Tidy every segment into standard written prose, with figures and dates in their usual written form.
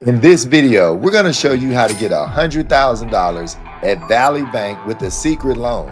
In this video, we're going to show you how to get $100,000 at Valley Bank with a secret loan.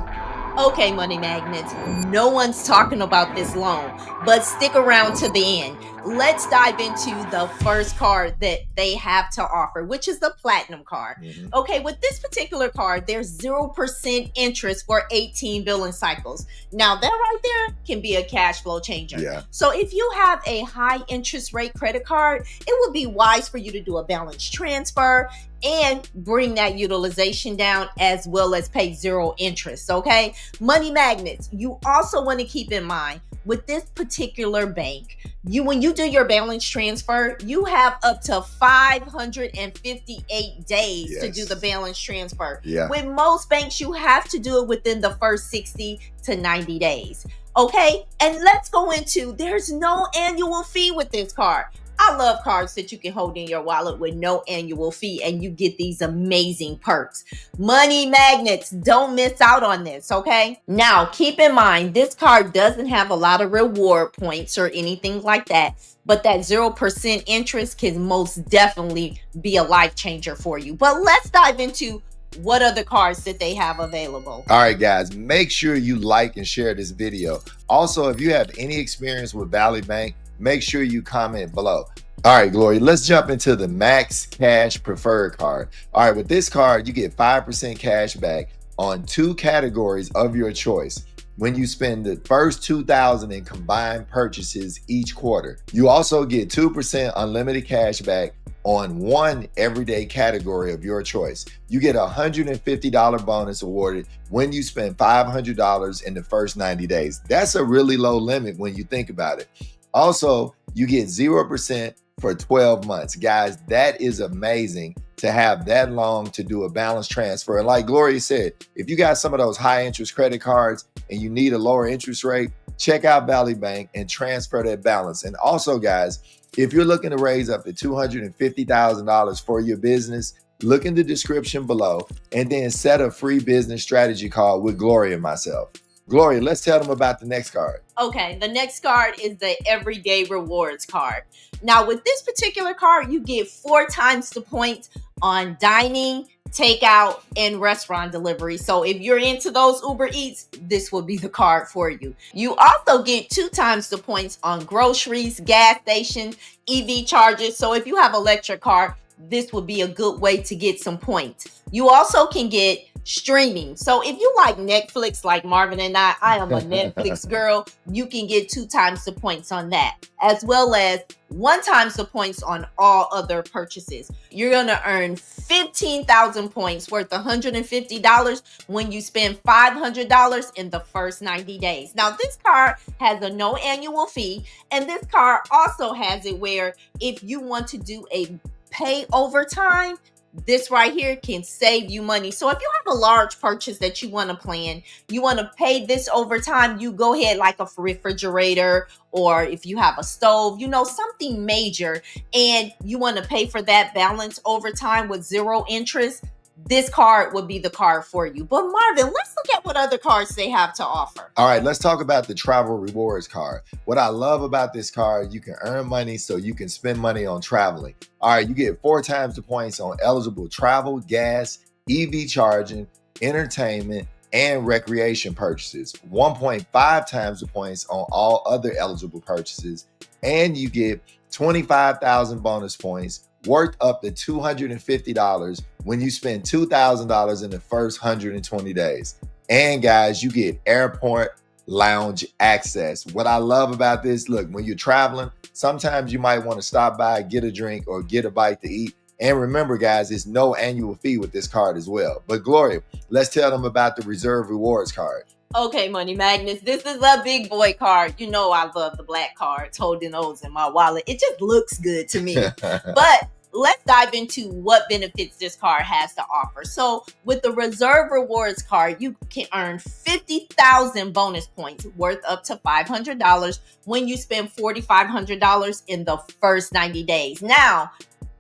Okay, money magnets, no one's talking about this loan, but stick around to the end. Let's dive into the first card that they have to offer, which is the platinum card. Okay, with this particular card, there's 0% interest for 18 billing cycles. Now, that right there can be a cash flow changer. Yeah. So, if you have a high interest rate credit card, it would be wise for you to do a balance transfer and bring that utilization down, as well as pay zero interest. Okay, money magnets, you also want to keep in mind with this particular bank, when you do your balance transfer, you have up to 558 days to do the balance transfer. Yeah. With most banks, you have to do it within the first 60 to 90 days. Okay, and let's go into, there's no annual fee with this card. I love cards that you can hold in your wallet with no annual fee, and you get these amazing perks. Money magnets, don't miss out on this, okay? Now, keep in mind, this card doesn't have a lot of reward points or anything like that, but that 0% interest can most definitely be a life changer for you. But let's dive into what other cards that they have available. All right, guys, make sure you like and share this video. Also, if you have any experience with Valley Bank, make sure you comment below. All right, Glory, let's jump into the Max Cash Preferred card. All right, with this card, you get 5% cash back on 2 categories of your choice when you spend the first $2,000 in combined purchases each quarter. You also get 2% unlimited cash back on 1 everyday category of your choice. You get a $150 bonus awarded when you spend $500 in the first 90 days. That's a really low limit when you think about it. Also, you get 0% for 12 months. Guys, that is amazing to have that long to do a balance transfer. And like Gloria said, if you got some of those high interest credit cards and you need a lower interest rate, check out Valley Bank and transfer that balance. And also, guys, if you're looking to raise up to $250,000 for your business, look in the description below and then set a free business strategy call with Gloria and myself. Gloria, let's tell them about the next card. Okay, the next card is the Everyday Rewards card. Now, with this particular card, you get 4 times the points on dining, takeout, and restaurant delivery. So if you're into those Uber Eats, this will be the card for you. You also get 2 times the points on groceries, gas station, EV charges. So if you have an electric car, this would be a good way to get some points. You also can get streaming. So if you like Netflix, like Marvin and I am a Netflix girl, you can get 2 times the points on that, as well as 1 times the points on all other purchases. You're going to earn 15,000 points worth $150 when you spend $500 in the first 90 days. Now, this card has a no annual fee, and this card also has it where if you want to do a pay over time, this right here can save you money. So if you have a large purchase that you want to plan, you want to pay this over time, you go ahead like a refrigerator, or if you have a stove, something major, and you want to pay for that balance over time with 0 interest, this card would be the card for you. But Marvin, let's look at what other cards they have to offer. All right, let's talk about the Travel Rewards card. What I love about this card, you can earn money so you can spend money on traveling. All right, you get 4 times the points on eligible travel, gas, EV charging, entertainment, and recreation purchases. 1.5 times the points on all other eligible purchases. And you get 25,000 bonus points worth up to $250 when you spend $2,000 in the first 120 days. And guys, you get airport lounge access. What I love about this, look, when you're traveling, sometimes you might want to stop by, get a drink, or get a bite to eat. And remember, guys, it's no annual fee with this card as well. But Gloria, let's tell them about the Reserve Rewards card. Okay, Money Magnets, this is a big boy card. You know I love the black cards, holding those in my wallet. It just looks good to me. But let's dive into what benefits this card has to offer. So with the Reserve Rewards card, you can earn 50,000 bonus points worth up to $500 when you spend $4,500 in the first 90 days. Now,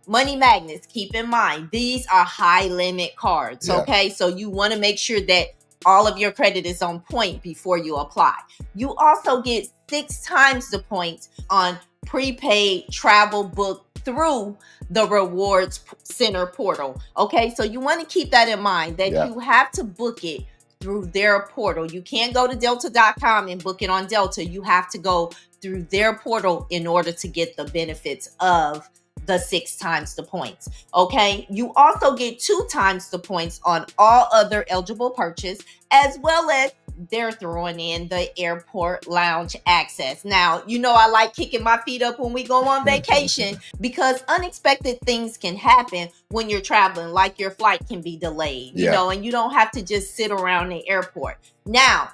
Money Magnets, keep in mind, these are high limit cards, okay? So you want to make sure that all of your credit is on point before you apply. You also get 6 times the points on prepaid travel book through the rewards center portal. Okay, so you want to keep that in mind that you have to book it through their portal. You can't go to delta.com and book it on Delta. You have to go through their portal in order to get the benefits of the 6 times the points. Okay, you also get 2 times the points on all other eligible purchase, as well as they're throwing in the airport lounge access. Now, you know, I like kicking my feet up when we go on vacation because unexpected things can happen when you're traveling, like your flight can be delayed, you know, and you don't have to just sit around the airport. Now,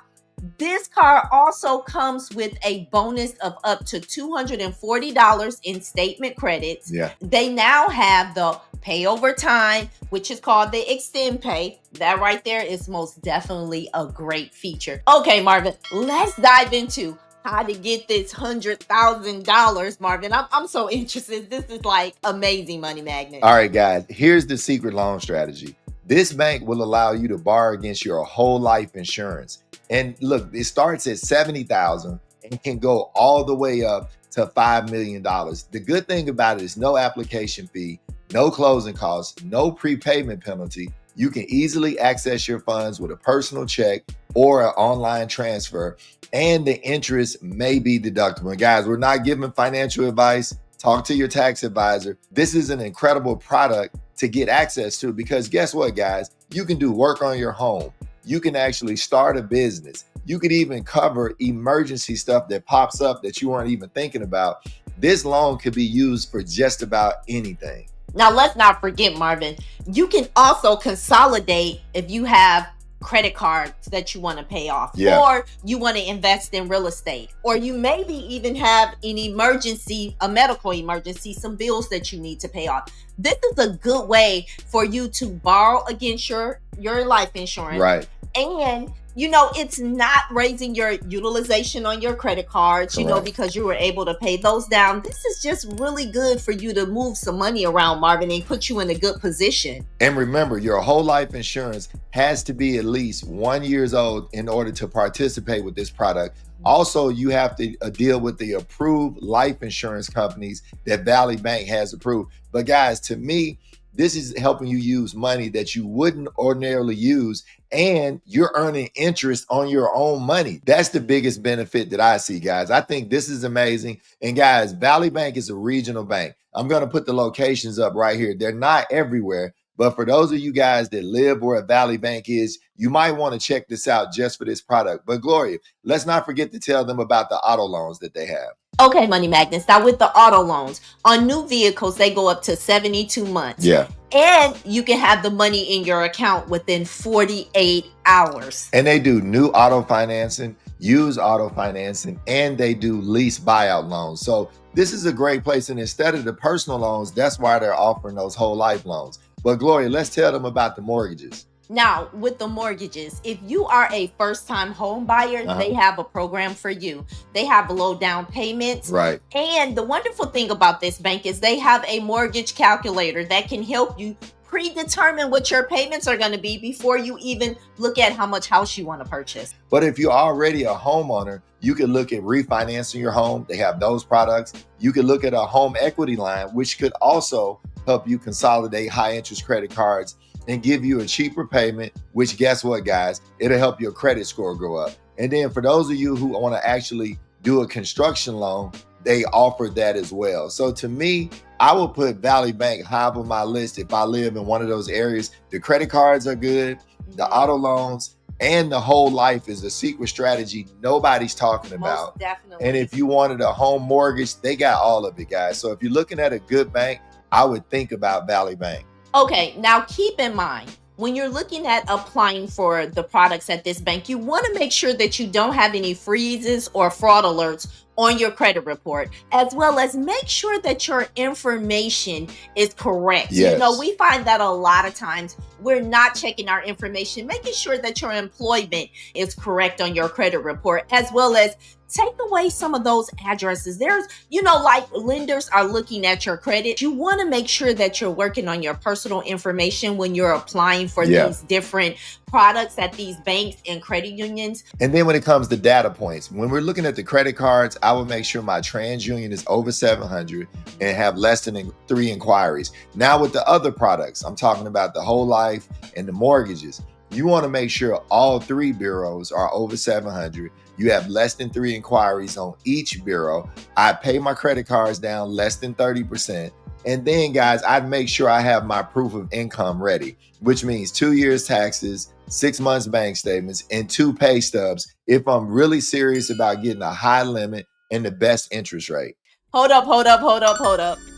this card also comes with a bonus of up to $240 in statement credits. They now have the pay over time, which is called the extend pay. That right there is most definitely a great feature. Okay, Marvin, let's dive into how to get this $100,000, Marvin. I'm so interested. This is like amazing money magnet. All right, guys, here's the secret loan strategy. This bank will allow you to borrow against your whole life insurance. And look, it starts at $70,000 and can go all the way up to $5 million. The good thing about it is no application fee, no closing costs, no prepayment penalty. You can easily access your funds with a personal check or an online transfer, and the interest may be deductible. Guys, we're not giving financial advice. Talk to your tax advisor. This is an incredible product to get access to because guess what, guys? You can do work on your home. You can actually start a business. You could even cover emergency stuff that pops up that you weren't even thinking about. This loan could be used for just about anything. Now, let's not forget, Marvin, you can also consolidate if you have credit cards that you want to pay off, or you want to invest in real estate, or you maybe even have an emergency, a medical emergency, some bills that you need to pay off. This is a good way for you to borrow against your life insurance. Right. And you know, it's not raising your utilization on your credit cards, you know, because you were able to pay those down. This is just really good for you to move some money around, Marvin, and put you in a good position. And remember, your whole life insurance has to be at least 1 year old in order to participate with this product. Also, you have to deal with the approved life insurance companies that Valley Bank has approved. But guys, to me, this is helping you use money that you wouldn't ordinarily use, and you're earning interest on your own money. That's the biggest benefit that I see, guys. I think this is amazing. And guys, Valley Bank is a regional bank. I'm going to put the locations up right here. They're not everywhere, but for those of you guys that live where a Valley Bank is, you might want to check this out just for this product. But Gloria, let's not forget to tell them about the auto loans that they have. Okay, Money Magnets. Now with the auto loans, on new vehicles, they go up to 72 months. And you can have the money in your account within 48 hours. And they do new auto financing, used auto financing, and they do lease buyout loans. So this is a great place. And instead of the personal loans, that's why they're offering those whole life loans. But Gloria, let's tell them about the mortgages. Now, with the mortgages, if you are a first-time home buyer, they have a program for you. They have low down payments. Right. And the wonderful thing about this bank is they have a mortgage calculator that can help you predetermine what your payments are going to be before you even look at how much house you want to purchase. But if you're already a homeowner, you can look at refinancing your home. They have those products. You can look at a home equity line, which could also help you consolidate high interest credit cards and give you a cheaper payment, which guess what, guys? It'll help your credit score go up. And then for those of you who want to actually do a construction loan, they offer that as well. So to me, I will put Valley Bank high up on my list if I live in one of those areas. The credit cards are good, the auto loans, and the whole life is a secret strategy nobody's talking about. Most definitely. And if you wanted a home mortgage, they got all of it, guys. So if you're looking at a good bank, I would think about Valley Bank. Okay, now keep in mind, when you're looking at applying for the products at this bank, you want to make sure that you don't have any freezes or fraud alerts on your credit report, as well as make sure that your information is correct. Yes. You know, we find that a lot of times we're not checking our information, making sure that your employment is correct on your credit report, as well as take away some of those addresses. There's, like lenders are looking at your credit. You want to make sure that you're working on your personal information when you're applying for these different products at these banks and credit unions. And then when it comes to data points, when we're looking at the credit cards, I will make sure my TransUnion is over 700 and have less than 3 inquiries. Now with the other products, I'm talking about the whole life and the mortgages. You want to make sure all 3 bureaus are over 700. You have less than 3 inquiries on each bureau. I pay my credit cards down less than 30%. And then guys, I'd make sure I have my proof of income ready, which means 2 years taxes, 6 months bank statements, and 2 pay stubs if I'm really serious about getting a high limit and the best interest rate. Hold up.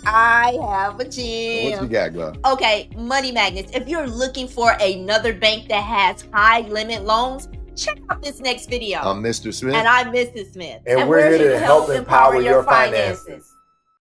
I have a gem. What you got, Glo? Okay, Money Magnets. If you're looking for another bank that has high limit loans, check out this next video. I'm Mr. Smith. And I'm Mrs. Smith. And we're here to help empower your finances.